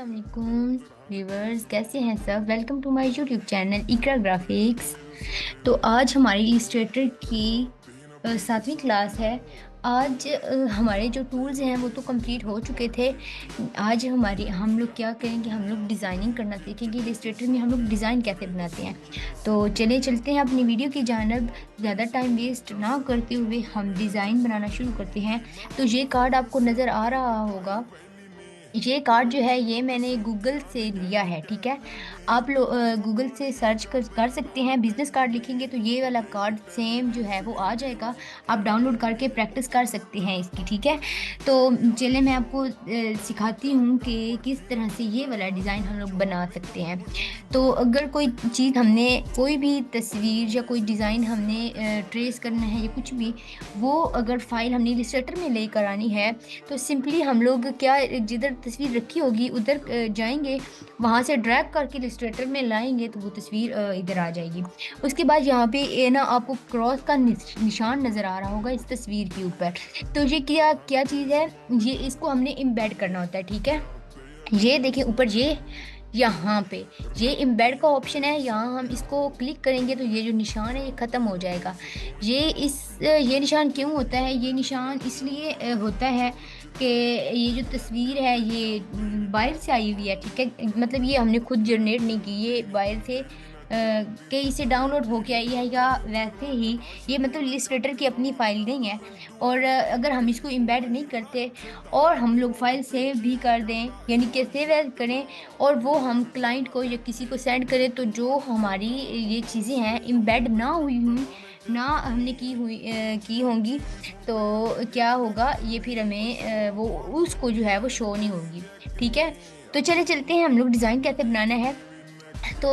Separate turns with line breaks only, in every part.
अस्सलाम वालेकुम व्यूवर्स, कैसे हैं सब। Welcome to my YouTube channel Iqra graphics. तो आज हमारी इलस्ट्रेटर की 7वीं क्लास है। आज हमारे जो टूल्स हैं वो तो कंप्लीट हो चुके थे। आज हम लोग क्या करेंगे, हम लोग डिज़ाइनिंग करना सीखेंगे। इलस्ट्रेटर में हम लोग डिज़ाइन कैसे बनाते हैं। तो चले चलते हैं अपनी वीडियो की जानब। ज़्यादा टाइम वेस्ट ना करते हुए हम डिज़ाइन बनाना शुरू करते हैं। तो ये कार्ड आपको नज़र आ रहा होगा। ये कार्ड जो है ये मैंने गूगल से लिया है, ठीक है। आप लोग गूगल से सर्च कर सकते हैं। बिजनेस कार्ड लिखेंगे तो ये वाला कार्ड सेम जो है वो आ जाएगा। आप डाउनलोड करके प्रैक्टिस कर सकते हैं इसकी, ठीक है। तो चलिए मैं आपको सिखाती हूँ कि किस तरह से ये वाला डिज़ाइन हम लोग बना सकते हैं। तो अगर कोई चीज़ हमने, कोई भी तस्वीर या कोई डिज़ाइन हमने ट्रेस करना है या कुछ भी, वो अगर फाइल हमने इलस्ट्रेटर में लेकर आनी है तो सिंपली हम लोग क्या, जिधर तस्वीर रखी होगी उधर जाएंगे, वहाँ से ड्रैग करके इलस्ट्रेटर में लाएंगे तो वो तस्वीर इधर आ जाएगी। उसके बाद यहाँ पे ये ना आपको क्रॉस का निशान नज़र आ रहा होगा इस तस्वीर के ऊपर। तो ये क्या क्या चीज़ है, ये इसको हमने इम्बेड करना होता है, ठीक है। ये देखिए ऊपर, ये यहाँ पे ये इम्बेड का ऑप्शन है। यहाँ हम इसको क्लिक करेंगे तो ये जो निशान है ये ख़त्म हो जाएगा। ये निशान क्यों होता है, ये निशान इसलिए होता है कि ये जो तस्वीर है ये बाहर से आई हुई है, ठीक है। मतलब ये हमने खुद जनरेट नहीं की, ये बाहर से कहीं से डाउनलोड होके आई है, या वैसे ही ये मतलब इलस्ट्रेटर की अपनी फाइल नहीं है। और अगर हम इसको इम्बेड नहीं करते और हम लोग फाइल सेव भी कर दें, यानी कि सेव एज करें, और वो हम क्लाइंट को या किसी को सेंड करें, तो जो हमारी ये चीज़ें हैं इम्बेड ना हुई हुई, ना हमने की होंगी, तो क्या होगा, ये फिर हमें वो उसको जो है वो शो नहीं होगी, ठीक है। तो चले चलते हैं हम लोग डिज़ाइन कैसे बनाना है। तो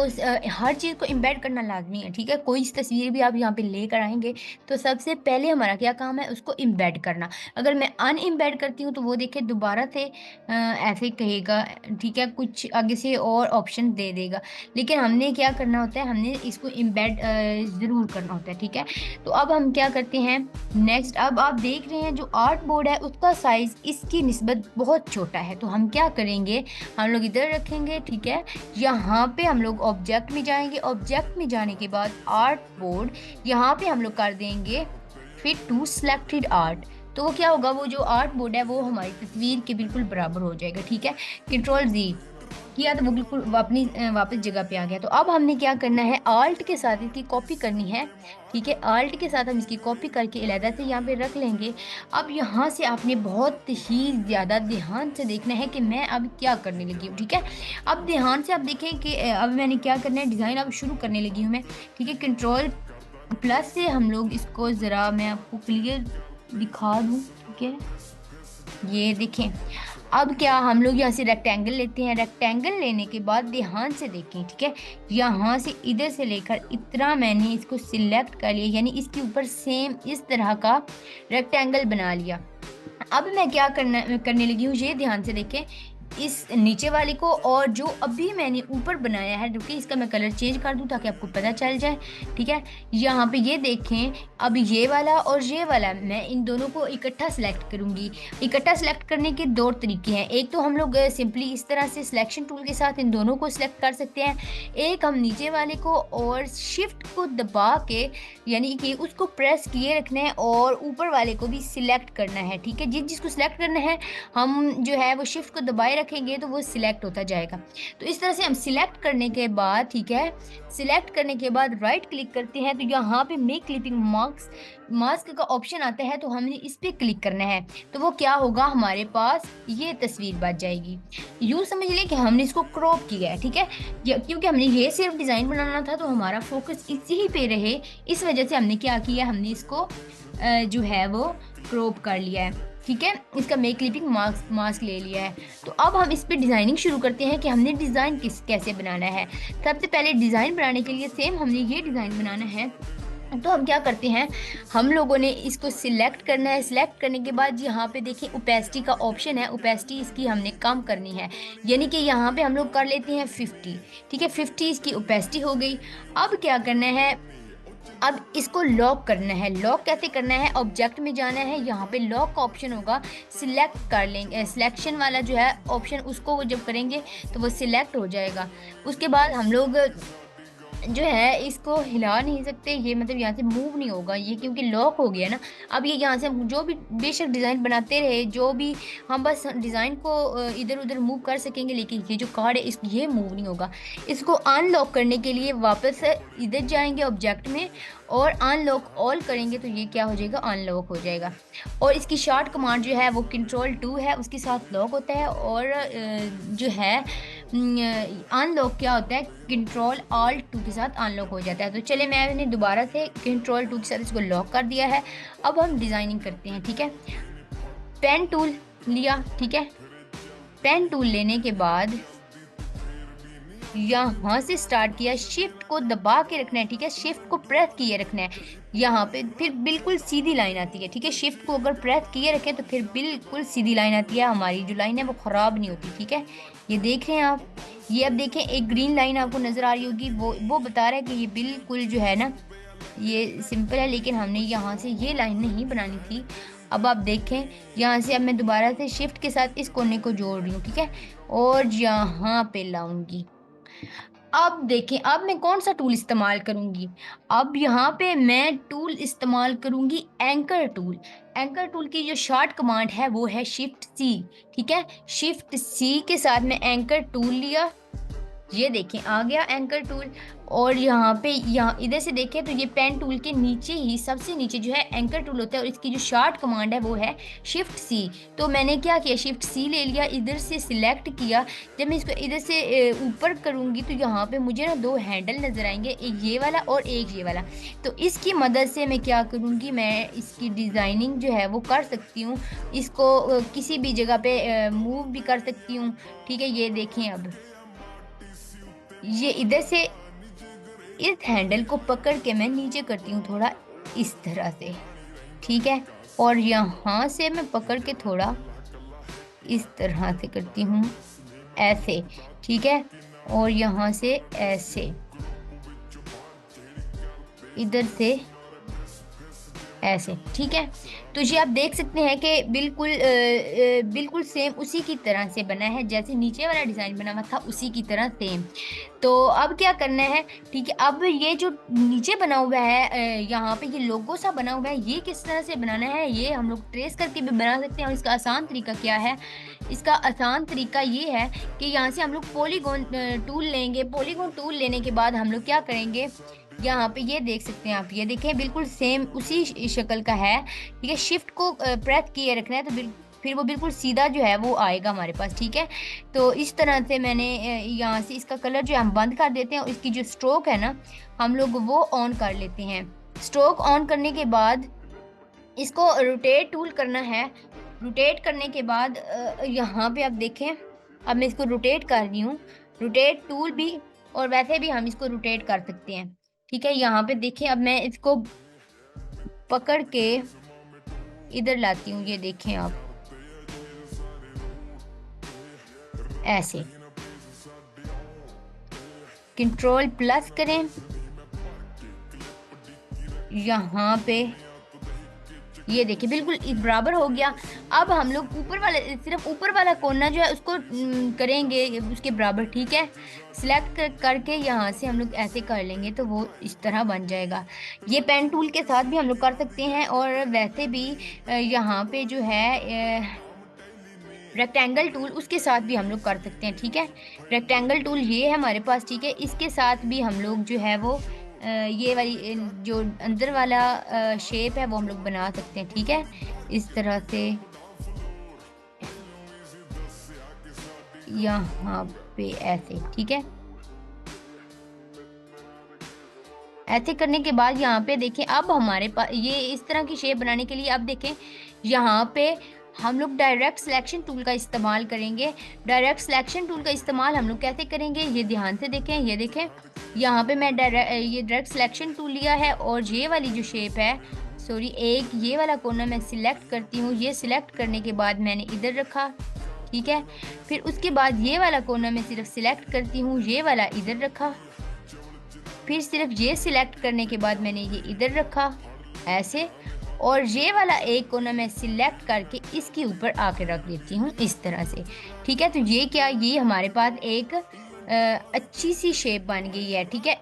हर चीज़ को एम्बेड करना लाज़मी है, ठीक है। कोई तस्वीर भी आप यहाँ पे लेकर आएँगे तो सबसे पहले हमारा क्या काम है, उसको एम्बेड करना। अगर मैं अनएम्बेड करती हूँ तो वो देखिए दोबारा से ऐसे कहेगा, ठीक है, कुछ आगे से और ऑप्शन दे देगा। लेकिन हमने क्या करना होता है, हमने इसको एम्बेड ज़रूर करना होता है, ठीक है। तो अब हम क्या करते हैं नेक्स्ट, अब आप देख रहे हैं जो आर्ट बोर्ड है उसका साइज़ इसकी निस्बत बहुत छोटा है। तो हम क्या करेंगे, हम लोग इधर रखेंगे, ठीक है। यहाँ पे हम लोग ऑब्जेक्ट में जाएंगे, ऑब्जेक्ट में जाने के बाद आर्ट बोर्ड, यहाँ पे हम लोग कर देंगे फिट टू सिलेक्टेड आर्ट। तो वो क्या होगा, वो जो आर्ट बोर्ड है वो हमारी तस्वीर के बिल्कुल बराबर हो जाएगा, ठीक है। कंट्रोल Z किया तो वो बिल्कुल अपनी वापस जगह पे आ गया। तो अब हमने क्या करना है, आल्ट के साथ इसकी कॉपी करनी है, ठीक है। आल्ट के साथ हम इसकी कॉपी करके अलहदा से यहाँ पे रख लेंगे। अब यहाँ से आपने बहुत ही ज़्यादा ध्यान से देखना है कि मैं अब क्या करने लगी हूँ, ठीक है। अब ध्यान से आप देखें कि अब मैंने क्या करना है, डिज़ाइन अब शुरू करने लगी हूँ मैं, ठीक है। कंट्रोल+ से हम लोग इसको ज़रा मैं आपको क्लियर दिखा दूँ, ठीक है। ये देखें, अब क्या हम लोग यहाँ से रेक्टेंगल लेते हैं। रेक्टेंगल लेने के बाद ध्यान से देखें, ठीक है। यहाँ से इधर से लेकर इतना मैंने इसको सिलेक्ट कर लिया, यानी इसके ऊपर सेम इस तरह का रेक्टेंगल बना लिया। अब मैं क्या करने लगी हूँ, ये ध्यान से देखें, इस नीचे वाले को और जो अभी मैंने ऊपर बनाया है, रुकिए इसका मैं कलर चेंज कर दूं ताकि आपको पता चल जाए, ठीक है। यहाँ पे ये देखें, अब ये वाला और ये वाला मैं इन दोनों को इकट्ठा सेलेक्ट करूँगी। इकट्ठा सेलेक्ट करने के दो तरीके हैं। एक तो हम लोग सिंपली इस तरह से सिलेक्शन टूल के साथ इन दोनों को सिलेक्ट कर सकते हैं। एक हम नीचे वाले को और शिफ्ट को दबा के, यानी कि उसको प्रेस किए रखना है और ऊपर वाले को भी सिलेक्ट करना है, ठीक है। जिसको सिलेक्ट करना है हम जो है वो शिफ्ट को दबाए रखेंगे तो वो सिलेक्ट होता जाएगा। तो इस तरह से हम सिलेक्ट करने के बाद, ठीक है, सिलेक्ट करने के बाद राइट क्लिक करते हैं तो यहाँ पे मेक क्लिपिंग मास्क का ऑप्शन आता है, तो हमने इस पे क्लिक करना है। तो वो क्या होगा, हमारे पास ये तस्वीर बच जाएगी। यूँ समझ लें कि हमने इसको क्रॉप किया है, ठीक है। क्योंकि हमने ये सिर्फ डिज़ाइन बनाना था तो हमारा फोकस इसी ही पे रहे, इस वजह से हमने क्या किया, हमने इसको जो है वो क्रॉप कर लिया है, ठीक है। इसका मेक क्लिपिंग मास्क ले लिया है। तो अब हम इस पे डिज़ाइनिंग शुरू करते हैं कि हमने डिज़ाइन कैसे बनाना है। सबसे पहले डिज़ाइन बनाने के लिए सेम हमने ये डिज़ाइन बनाना है। तो हम क्या करते हैं, हम लोगों ने इसको सिलेक्ट करना है। सिलेक्ट करने के बाद यहाँ पे देखिए ओपेसिटी का ऑप्शन है, ओपेसिटी इसकी हमने कम करनी है, यानी कि यहाँ पे हम लोग कर लेते हैं 50, ठीक है। 50 इसकी ओपेसिटी हो गई। अब क्या करना है, अब इसको लॉक करना है। लॉक कैसे करना है, ऑब्जेक्ट में जाना है, यहाँ पे लॉक का ऑप्शन होगा, सिलेक्ट कर लेंगे, सिलेक्शन वाला जो है ऑप्शन, उसको वो जब करेंगे तो वो सिलेक्ट हो जाएगा। उसके बाद हम लोग जो है इसको हिला नहीं सकते, ये मतलब यहाँ से मूव नहीं होगा ये, क्योंकि लॉक हो गया ना। अब ये यहाँ से हम जो भी बेशक डिज़ाइन बनाते रहे, जो भी हम बस डिज़ाइन को इधर उधर मूव कर सकेंगे, लेकिन ये जो कार्ड है इस ये मूव नहीं होगा। इसको अनलॉक करने के लिए वापस इधर जाएंगे ऑब्जेक्ट में और अनलॉक ऑल करेंगे तो ये क्या हो जाएगा, अनलॉक हो जाएगा। और इसकी शॉर्ट कमांड जो है वो Ctrl+2 है, उसके साथ लॉक होता है। और जो है अनलॉक क्या होता है, Ctrl+Alt+2 के साथ अनलॉक हो जाता है। तो चले मैंने दोबारा से Ctrl+2 के साथ इसको लॉक कर दिया है। अब हम डिज़ाइनिंग करते हैं, ठीक है। पेन टूल लिया, ठीक है। पेन टूल लेने के बाद यहाँ से स्टार्ट किया, शिफ्ट को दबा के रखना है, ठीक है। शिफ्ट को प्रेस किए रखना है यहाँ पे, फिर बिल्कुल सीधी लाइन आती है, ठीक है। शिफ्ट को अगर प्रेस किए रखें तो फिर बिल्कुल सीधी लाइन आती है, हमारी जो लाइन है वो ख़राब नहीं होती, ठीक है। ये देख रहे हैं आप, ये अब देखें एक ग्रीन लाइन आपको नज़र आ रही होगी, वो बता रहा है कि ये बिल्कुल जो है ना ये सिंपल है, लेकिन हमने यहाँ से ये लाइन नहीं बनानी थी। अब आप देखें यहाँ से, अब मैं दोबारा से शिफ्ट के साथ इस कोने को जोड़ रही हूँ, ठीक है, और यहाँ पे लाऊंगी। अब देखें, अब मैं कौन सा टूल इस्तेमाल करूंगी, अब यहाँ पे मैं टूल इस्तेमाल करूंगी एंकर टूल। एंकर टूल की जो शॉर्ट कमांड है वो है Shift+C, ठीक है। Shift+C के साथ मैं एंकर टूल लिया, ये देखें आ गया एंकर टूल। और यहाँ पे यहाँ इधर से देखें तो ये पेन टूल के नीचे ही सबसे नीचे जो है एंकर टूल होता है, और इसकी जो शॉर्ट कमांड है वो है Shift+C। तो मैंने क्या किया, Shift+C ले लिया, इधर से सिलेक्ट किया। जब मैं इसको इधर से ऊपर करूँगी तो यहाँ पे मुझे ना दो हैंडल नज़र आएंगे, एक ये वाला और एक ये वाला। तो इसकी मदद से मैं क्या करूँगी, मैं इसकी डिज़ाइनिंग जो है वो कर सकती हूँ, इसको किसी भी जगह पे मूव भी कर सकती हूँ, ठीक है। ये देखें, अब ये इधर से इस हैंडल को पकड़ के मैं नीचे करती हूँ थोड़ा इस तरह से, ठीक है। और यहाँ से मैं पकड़ के थोड़ा इस तरह से करती हूँ, ऐसे, ठीक है। और यहाँ से ऐसे, इधर से ऐसे, ठीक है। तो ये आप देख सकते हैं कि बिल्कुल सेम उसी की तरह से बना है, जैसे नीचे वाला डिज़ाइन बना हुआ था उसी की तरह सेम। तो अब क्या करना है, ठीक है, अब ये जो नीचे बना हुआ है यहाँ पे ये लोगो सा बना हुआ है, ये किस तरह से बनाना है, ये हम लोग ट्रेस करके भी बना सकते हैं। और इसका आसान तरीका क्या है, इसका आसान तरीका ये है कि यहाँ से हम लोग पॉलीगॉन टूल लेंगे। पॉलीगॉन टूल लेने के बाद हम लोग क्या करेंगे, यहाँ पे ये देख सकते हैं आप, ये देखें बिल्कुल सेम उसी शक्ल का है, ठीक है। शिफ्ट को प्रेस किए रखना है तो फिर वो बिल्कुल सीधा जो है वो आएगा हमारे पास, ठीक है। तो इस तरह से मैंने यहाँ से इसका कलर जो है हम बंद कर देते हैं, और इसकी जो स्ट्रोक है ना हम लोग वो ऑन कर लेते हैं। स्ट्रोक ऑन करने के बाद इसको रोटेट टूल करना है। रोटेट करने के बाद यहाँ पे आप देखें, अब मैं इसको रोटेट कर रही हूँ, रोटेट टूल भी, और वैसे भी हम इसको रोटेट कर सकते हैं, ठीक है। यहाँ पे देखें, अब मैं इसको पकड़ के इधर लाती हूँ, ये देखें आप, ऐसे Ctrl+ करें, यहाँ पे ये देखिए बिल्कुल बराबर हो गया। अब हम लोग ऊपर वाले, सिर्फ ऊपर वाला कोना जो है उसको करेंगे उसके बराबर, ठीक है। सिलेक्ट करके यहाँ से हम लोग ऐसे कर लेंगे तो वो इस तरह बन जाएगा। ये पेन टूल के साथ भी हम लोग कर सकते हैं, और वैसे भी यहाँ पे जो है रेक्टेंगल टूल उसके साथ भी हम लोग कर सकते हैं, ठीक है। रेक्टेंगल टूल ये है हमारे पास, ठीक है, इसके साथ भी हम लोग जो है वो ये वाली जो अंदर वाला शेप है वो हम लोग बना सकते हैं, ठीक है, इस तरह से यहाँ पे ऐसे, ठीक है। ऐसे करने के बाद यहाँ पे देखें, अब हमारे पास ये इस तरह की शेप बनाने के लिए अब देखें यहाँ पे हम लोग डायरेक्ट सिलेक्शन टूल का इस्तेमाल करेंगे। डायरेक्ट सिलेक्शन टूल का इस्तेमाल हम लोग कैसे करेंगे, ये ध्यान से देखें, ये देखें यहाँ पे मैं ये डायरेक्ट सिलेक्शन टूल लिया है, और ये वाली जो शेप है, सॉरी, एक ये वाला कोना मैं सिलेक्ट करती हूँ। ये सिलेक्ट करने के बाद मैंने इधर रखा, ठीक है। फिर उसके बाद ये वाला कोना मैं सिर्फ सिलेक्ट करती हूँ, ये वाला इधर रखा, फिर सिर्फ ये सिलेक्ट करने के बाद मैंने ये इधर रखा ऐसे, और ये वाला एक कोना मैं सिलेक्ट करके इसके ऊपर आके रख देती हूँ इस तरह से। ठीक है, तो ये क्या, ये हमारे पास एक अच्छी सी शेप बन गई है। ठीक है,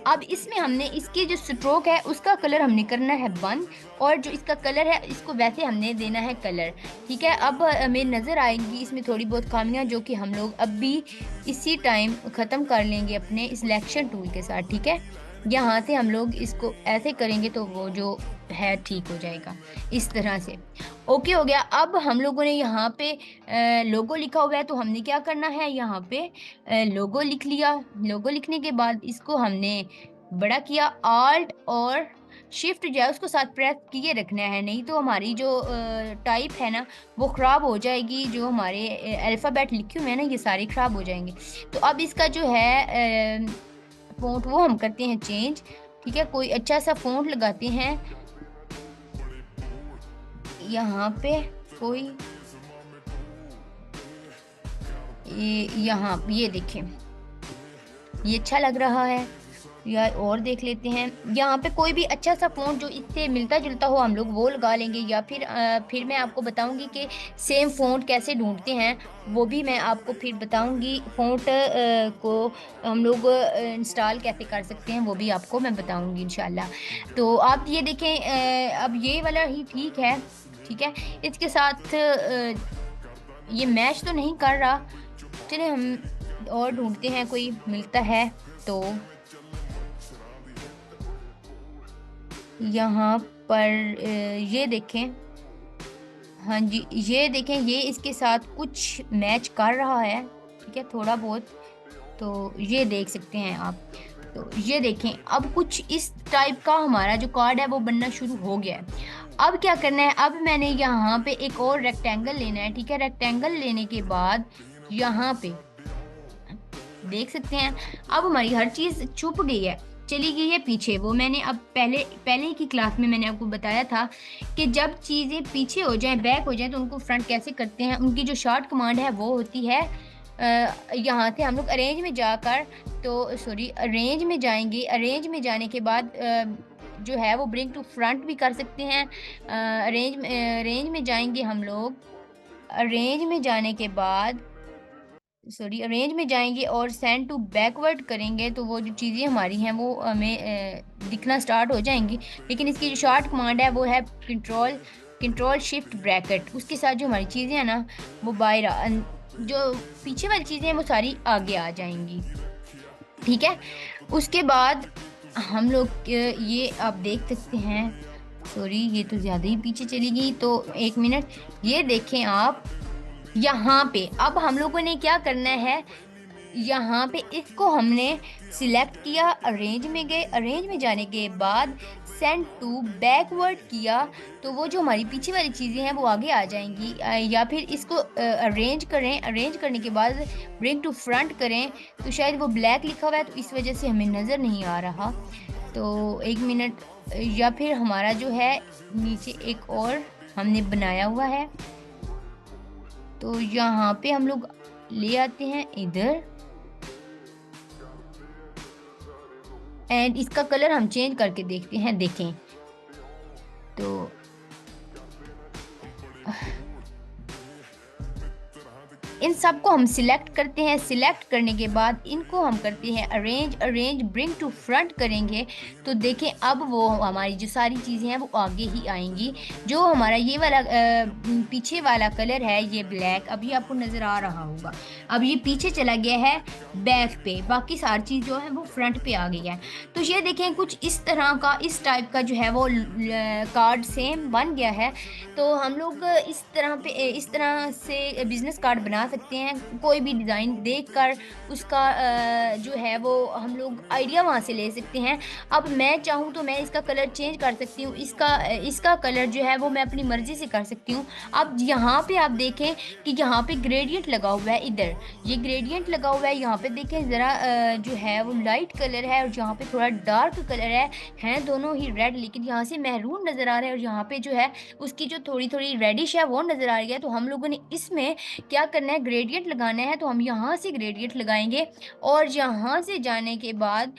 अब इसमें हमने इसकी जो स्ट्रोक है उसका कलर हमने करना है बंद, और जो इसका कलर है इसको वैसे हमने देना है कलर। ठीक है, अब हमें नज़र आएंगी इसमें थोड़ी बहुत खामियां जो कि हम लोग अब भी इसी टाइम ख़त्म कर लेंगे अपने सिलेक्शन टूल के साथ। ठीक है, यहाँ से हम लोग इसको ऐसे करेंगे तो वो जो है ठीक हो जाएगा इस तरह से। ओके हो गया। अब हम लोगों ने यहाँ पे लोगो लिखा हुआ है, तो हमने क्या करना है, यहाँ पे लोगो लिख लिया। लोगो लिखने के बाद इसको हमने बड़ा किया, आल्ट और शिफ्ट जो है उसको साथ प्रेस किए रखना है, नहीं तो हमारी जो टाइप है ना वो ख़राब हो जाएगी। जो हमारे अल्फ़ाबेट लिखे हुए हैं ना ये सारे ख़राब हो जाएंगे। तो अब इसका जो है फ़ॉन्ट वो हम करते हैं चेंज। ठीक है, कोई अच्छा सा फ़ॉन्ट लगाते हैं यहाँ पे, कोई यहाँ ये देखें, ये अच्छा लग रहा है, या और देख लेते हैं। यहाँ पे कोई भी अच्छा सा फ़ॉन्ट जो इससे मिलता जुलता हो हम लोग वो लगा लेंगे, या फिर मैं आपको बताऊंगी कि सेम फ़ॉन्ट कैसे ढूंढते हैं, वो भी मैं आपको फिर बताऊंगी। फ़ॉन्ट को हम लोग इंस्टॉल कैसे कर सकते हैं वो भी आपको मैं बताऊंगी इंशाल्लाह। तो आप ये देखें, अब ये वाला ही ठीक है। ठीक है, इसके साथ ये मैच तो नहीं कर रहा, चलिए हम और ढूंढते हैं कोई मिलता है तो। यहाँ पर ये देखें, हाँ जी ये देखें, ये इसके साथ कुछ मैच कर रहा है। ठीक है, थोड़ा बहुत, तो ये देख सकते हैं आप। तो ये देखें, अब कुछ इस टाइप का हमारा जो कार्ड है वो बनना शुरू हो गया है। अब क्या करना है, अब मैंने यहाँ पे एक और रेक्टेंगल लेना है। ठीक है, रेक्टेंगल लेने के बाद यहाँ पे देख सकते हैं अब हमारी हर चीज़ छुप गई है, चली गई है पीछे। वो मैंने अब पहले की क्लास में मैंने आपको बताया था कि जब चीज़ें पीछे हो जाएं, बैक हो जाएं, तो उनको फ्रंट कैसे करते हैं। उनकी जो शॉर्ट कमांड है वो होती है यहाँ से हम लोग अरेंज में जाकर, तो सॉरी अरेंज में जाएंगे। अरेंज में जाने के बाद जो है वो ब्रिंग टू फ्रंट भी कर सकते हैं। अरेंज में जाएंगे हम लोग। अरेंज में जाने के बाद सॉरी अरेंज में जाएंगे और सेंड टू बैकवर्ड करेंगे, तो वो जो चीज़ें हमारी हैं वो हमें दिखना स्टार्ट हो जाएंगी। लेकिन इसकी जो शॉर्ट कमांड है वो है कंट्रोल शिफ्ट ब्रैकेट। उसके साथ जो हमारी चीज़ें हैं ना वो बाहर, जो पीछे वाली चीज़ें हैं वो सारी आगे आ जाएंगी। ठीक है, उसके बाद हम लोग ये आप देख सकते हैं, सॉरी ये तो ज़्यादा ही पीछे चली गई, तो एक मिनट, ये देखें आप यहाँ पे। अब हम लोगों ने क्या करना है, यहाँ पे इसको हमने सिलेक्ट किया, अरेंज में गए, अरेंज में जाने के बाद सेंड टू बैकवर्ड किया, तो वो जो हमारी पीछे वाली चीज़ें हैं वो आगे आ जाएंगी। या फिर इसको अरेंज करें, अरेंज करने के बाद ब्रिंग टू फ्रंट करें, तो शायद वो ब्लैक लिखा हुआ है तो इस वजह से हमें नज़र नहीं आ रहा। तो एक मिनट, या फिर हमारा जो है नीचे एक और हमने बनाया हुआ है, तो यहाँ पे हम लोग ले आते हैं इधर, एंड इसका कलर हम चेंज करके देखते हैं। देखें तो इन सब को हम सिलेक्ट करते हैं। सिलेक्ट करने के बाद इनको हम करते हैं अरेंज ब्रिंग टू फ्रंट करेंगे, तो देखें अब वो हमारी जो सारी चीज़ें हैं वो आगे ही आएंगी। जो हमारा ये वाला पीछे वाला कलर है ये ब्लैक, अभी आपको नज़र आ रहा होगा, अब ये पीछे चला गया है बैक पे, बाकी सारी चीज़ जो है वो फ्रंट पे आ गई है। तो ये देखें कुछ इस तरह का, इस टाइप का जो है वो कार्ड सेम बन गया है। तो हम लोग इस तरह से बिज़नेस कार्ड बना सकते हैं। कोई भी डिज़ाइन देखकर उसका जो है वो हम लोग आइडिया वहाँ से ले सकते हैं। अब मैं चाहूँ तो मैं इसका कलर चेंज कर सकती हूँ, इसका कलर जो है वो मैं अपनी मर्ज़ी से कर सकती हूँ। अब यहाँ पे आप देखें कि यहाँ पे ग्रेडियंट लगा हुआ है, इधर ये ग्रेडियंट लगा हुआ है। यहाँ पे देखें ज़रा जो है वो लाइट कलर है और यहाँ पे थोड़ा डार्क कलर है दोनों ही रेड, लेकिन यहाँ से महरून नज़र आ रहा है और यहाँ पे जो है उसकी जो थोड़ी थोड़ी रेडिश है वो नज़र आ रही है। तो हम लोगों ने इसमें क्या करना है, ग्रेडियंट ग्रेडियंट लगाना है तो हम यहाँ से ग्रेडियंट लगाएंगे और यहाँ से जाने के बाद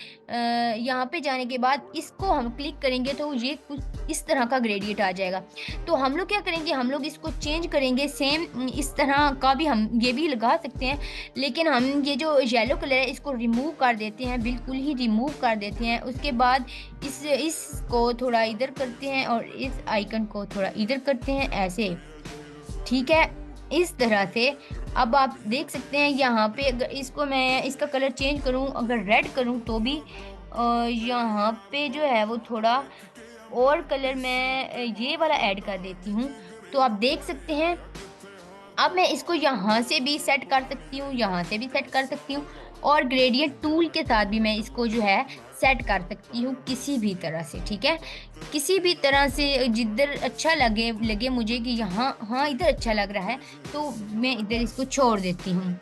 यहाँ पे जाने के बाद इसको हम क्लिक करेंगे तो ये कुछ इस तरह का ग्रेडियंट आ जाएगा। तो हम लोग क्या करेंगे, हम लोग इसको चेंज करेंगे, सेम इस तरह का भी हम ये भी लगा सकते हैं, लेकिन हम ये जो येलो कलर है इसको रिमूव कर देते हैं, बिल्कुल ही रिमूव कर देते हैं। उसके बाद इसको थोड़ा इधर करते हैं और इस आइकन को थोड़ा इधर करते हैं ऐसे, ठीक है, इस तरह से। अब आप देख सकते हैं यहाँ पे अगर इसको मैं इसका कलर चेंज करूँ, अगर रेड करूँ तो भी यहाँ पे जो है वो थोड़ा और कलर मैं ये वाला ऐड कर देती हूँ, तो आप देख सकते हैं। अब मैं इसको यहाँ से भी सेट कर सकती हूँ, यहाँ से भी सेट कर सकती हूँ, और ग्रेडियंट टूल के साथ भी मैं इसको जो है सेट कर सकती हूँ किसी भी तरह से, ठीक है, किसी भी तरह से जिधर अच्छा लगे मुझे कि यहाँ हाँ इधर अच्छा लग रहा है तो मैं इधर इसको छोड़ देती हूँ।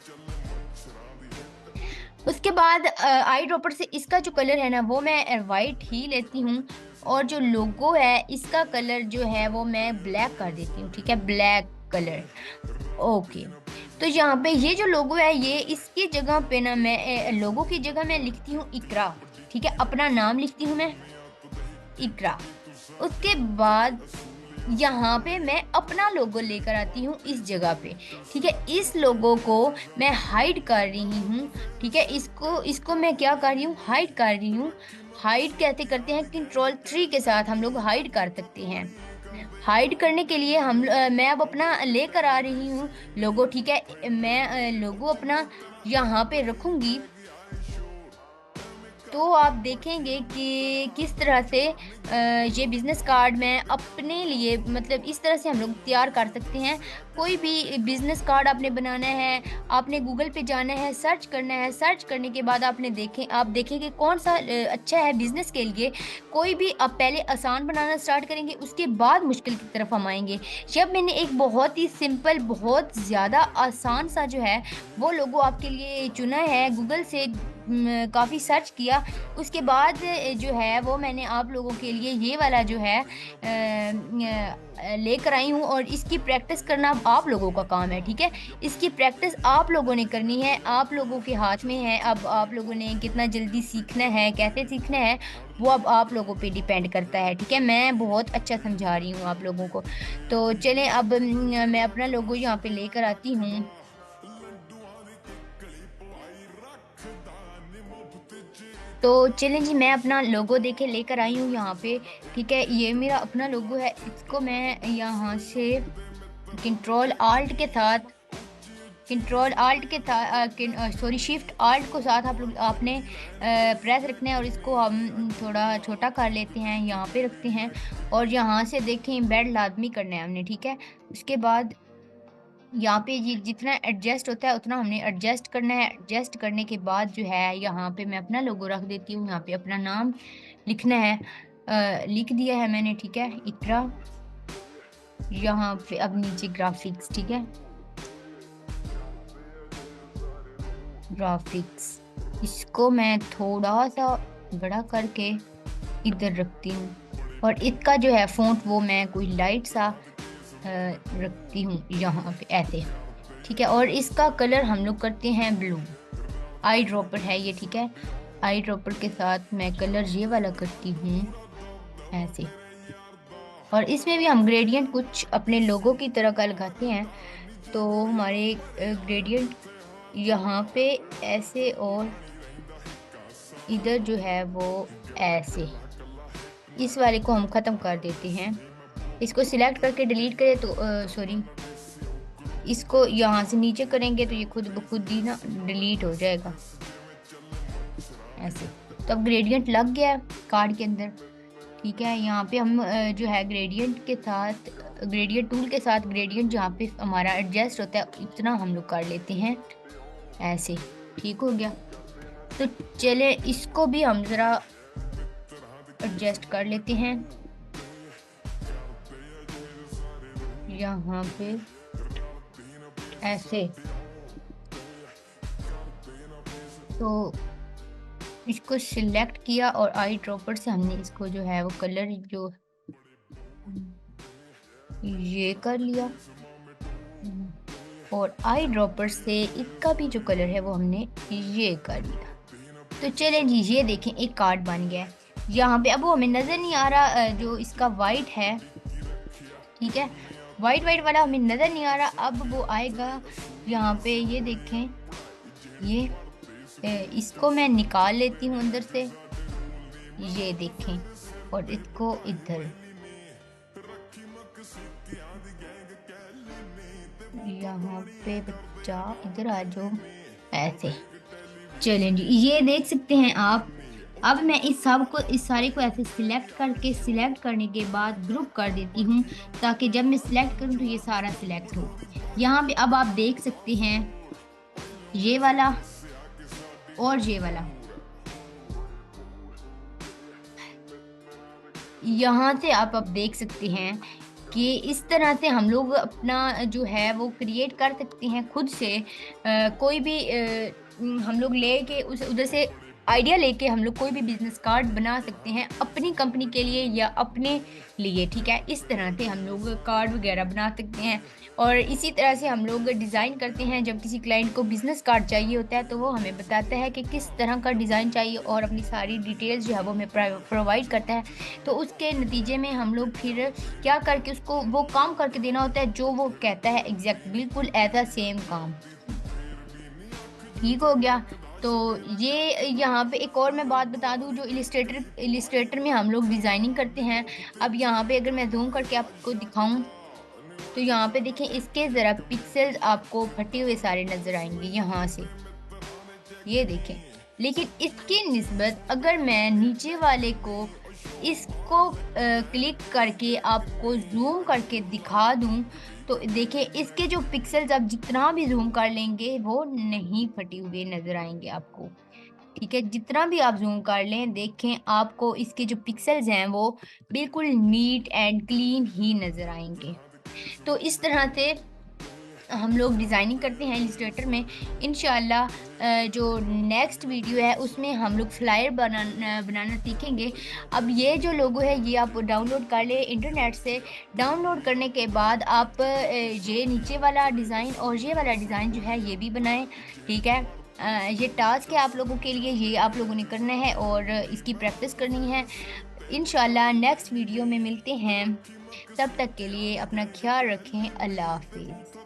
उसके बाद आई ड्रॉपर से इसका जो कलर है ना वो मैं वाइट ही लेती हूँ, और जो लोगो है इसका कलर जो है वो मैं ब्लैक कर देती हूँ, ठीक है, ब्लैक कलर। ओके, तो यहाँ पे ये जो लोगो है ये इसकी जगह पे ना मैं लोगो की जगह मैं लिखती हूँ इकरा, ठीक है, अपना नाम लिखती हूँ मैं इकरा। उसके बाद यहाँ पे मैं अपना लोगो लेकर आती हूँ इस जगह पे, ठीक है, इस लोगो को मैं हाइड कर रही हूँ, ठीक है, इसको मैं क्या कर रही हूँ, हाइड कर रही हूँ। हाइड कैसे करते हैं, Ctrl+3 के साथ हम लोग हाइड कर सकते हैं। हाइड करने के लिए मैं अब अपना लेकर आ रही हूँ लोगो, ठीक है, मैं लोगो अपना यहाँ पे रखूंगी, तो आप देखेंगे कि किस तरह से ये बिज़नेस कार्ड मैं अपने लिए, मतलब इस तरह से हम लोग तैयार कर सकते हैं। कोई भी बिज़नेस कार्ड आपने बनाना है, आपने गूगल पे जाना है, सर्च करना है, सर्च करने के बाद आप देखेंगे कौन सा अच्छा है बिज़नेस के लिए। कोई भी आप पहले आसान बनाना स्टार्ट करेंगे, उसके बाद मुश्किल की तरफ हम आएंगे। जब मैंने एक बहुत ही सिंपल, बहुत ज़्यादा आसान सा जो है वो लोगो आपके लिए चुना है, गूगल से काफ़ी सर्च किया, उसके बाद जो है वो मैंने आप लोगों के लिए ये वाला जो है लेकर आई हूँ, और इसकी प्रैक्टिस करना आप लोगों का काम है, ठीक है, इसकी प्रैक्टिस आप लोगों ने करनी है, आप लोगों के हाथ में है। अब आप लोगों ने कितना जल्दी सीखना है, कैसे सीखना है, वो अब आप लोगों पे डिपेंड करता है, ठीक है। मैं बहुत अच्छा समझा रही हूँ आप लोगों को, तो चलें अब मैं अपना लोगो यहाँ पे लेकर आती हूँ। तो चलें जी, मैं अपना लोगो देखे लेकर आई हूँ यहाँ पे, ठीक है, ये मेरा अपना लोगो है। इसको मैं यहाँ से शिफ्ट आल्ट को साथ आपने प्रेस रखना है, और इसको हम थोड़ा छोटा कर लेते हैं, यहाँ पे रखते हैं, और यहाँ से देखें बेड लाजमी करना है हमने, ठीक है। उसके बाद यहाँ पे ये जितना एडजस्ट होता है उतना हमने एडजस्ट करना है। एडजस्ट करने के बाद जो है यहाँ पे मैं अपना लोगो रख देती हूँ, यहाँ पे अपना नाम लिखना है, लिख दिया है मैंने, ठीक है, इकरा। यहाँ पे अब नीचे ग्राफिक्स, ठीक है, ग्राफिक्स, इसको मैं थोड़ा सा बड़ा करके इधर रखती हूँ, और इसका जो है फ़ॉन्ट वो मैं कोई लाइट सा रखती हूँ यहाँ पे ऐसे, ठीक है, और इसका कलर हम लोग करते हैं ब्लू। आई ड्रॉपर है ये, ठीक है, आई ड्रॉपर के साथ मैं कलर ये वाला करती हूँ ऐसे, और इसमें भी हम ग्रेडियंट कुछ अपने लोगों की तरह का लगाते हैं, तो हमारे ग्रेडियंट यहाँ पे ऐसे और इधर जो है वो ऐसे, इस वाले को हम ख़त्म कर देते हैं। इसको सिलेक्ट करके डिलीट करें तो सॉरी, इसको यहाँ से नीचे करेंगे तो ये खुद ब खुद ही ना डिलीट हो जाएगा ऐसे। तो अब ग्रेडियंट लग गया है कार्ड के अंदर, ठीक है। यहाँ पे हम जो है ग्रेडियंट के साथ, ग्रेडियंट टूल के साथ ग्रेडियंट जहाँ पे हमारा एडजस्ट होता है इतना हम लोग कर लेते हैं ऐसे, ठीक हो गया। तो चले इसको भी हम ज़रा एडजस्ट कर लेते हैं यहाँ पे ऐसे। तो इसको सिलेक्ट किया और आई ड्रॉपर से हमने इसको जो है वो कलर जो ये कर लिया, और आई ड्रॉपर से इसका भी जो कलर है वो हमने ये कर दिया। तो चलें जी, ये देखें एक कार्ड बन गया है यहाँ पे। अब वो हमें नज़र नहीं आ रहा, जो इसका वाइट है, ठीक है, वाइट वाइट वाला हमें नज़र नहीं आ रहा। अब वो आएगा यहाँ पे, ये देखें, ये इसको मैं निकाल लेती हूँ अंदर से, ये देखें, और इसको इधर यहाँ पे, बच्चा इधर आ जाओ, ऐसे। चलें जी, ये देख सकते हैं आप। अब मैं इस सब को, इस सारे को ऐसे सिलेक्ट करके, सिलेक्ट करने के बाद ग्रुप कर देती हूँ, ताकि जब मैं सिलेक्ट करूँ तो ये सारा सिलेक्ट हो। यहाँ पे अब आप देख सकते हैं ये वाला और ये वाला, यहाँ से आप अब देख सकते हैं कि इस तरह से हम लोग अपना जो है वो क्रिएट कर सकते हैं खुद से। कोई भी हम लोग लेके उस उधर से आइडिया लेके हम लोग कोई भी बिजनेस कार्ड बना सकते हैं अपनी कंपनी के लिए या अपने लिए, ठीक है। इस तरह से हम लोग कार्ड वगैरह बना सकते हैं। और इसी तरह से हम लोग डिज़ाइन करते हैं। जब किसी क्लाइंट को बिजनेस कार्ड चाहिए होता है तो वो हमें बताता है कि किस तरह का डिज़ाइन चाहिए और अपनी सारी डिटेल्स जो है वो हमें प्रोवाइड करता है। तो उसके नतीजे में हम लोग फिर क्या करके उसको वो काम करके देना होता है जो वो कहता है, एग्जैक्ट बिल्कुल ऐसा सेम काम। ठीक हो गया। तो ये यहाँ पे एक और मैं बात बता दूँ, जो इलिस्ट्रेटर में हम लोग डिज़ाइनिंग करते हैं। अब यहाँ पे अगर मैं जूम करके आपको दिखाऊं तो यहाँ पे देखें, इसके ज़रा पिक्सेल्स आपको फटे हुए सारे नज़र आएंगे यहाँ से, ये देखें। लेकिन इसकी निस्बत अगर मैं नीचे वाले को, इसको क्लिक करके आपको जूम करके दिखा दूं तो देखें, इसके जो पिक्सेल्स आप जितना भी जूम कर लेंगे वो नहीं फटे हुए नज़र आएंगे आपको, ठीक है। जितना भी आप जूम कर लें, देखें आपको इसके जो पिक्सेल्स हैं वो बिल्कुल नीट एंड क्लीन ही नज़र आएंगे। तो इस तरह से हम लोग डिज़ाइनिंग करते हैं इलस्ट्रेटर में। इंशाल्लाह जो नेक्स्ट वीडियो है उसमें हम लोग फ्लायर बनाना सीखेंगे। अब ये जो लोगो है ये आप डाउनलोड कर ले इंटरनेट से। डाउनलोड करने के बाद आप ये नीचे वाला डिज़ाइन और ये वाला डिज़ाइन जो है ये भी बनाएं, ठीक है। ये टास्क है आप लोगों के लिए, ये आप लोगों ने करना है और इसकी प्रैक्टिस करनी है। इंशाल्लाह नेक्स्ट वीडियो में मिलते हैं। तब तक के लिए अपना ख्याल रखें। अल्लाह हाफिज़।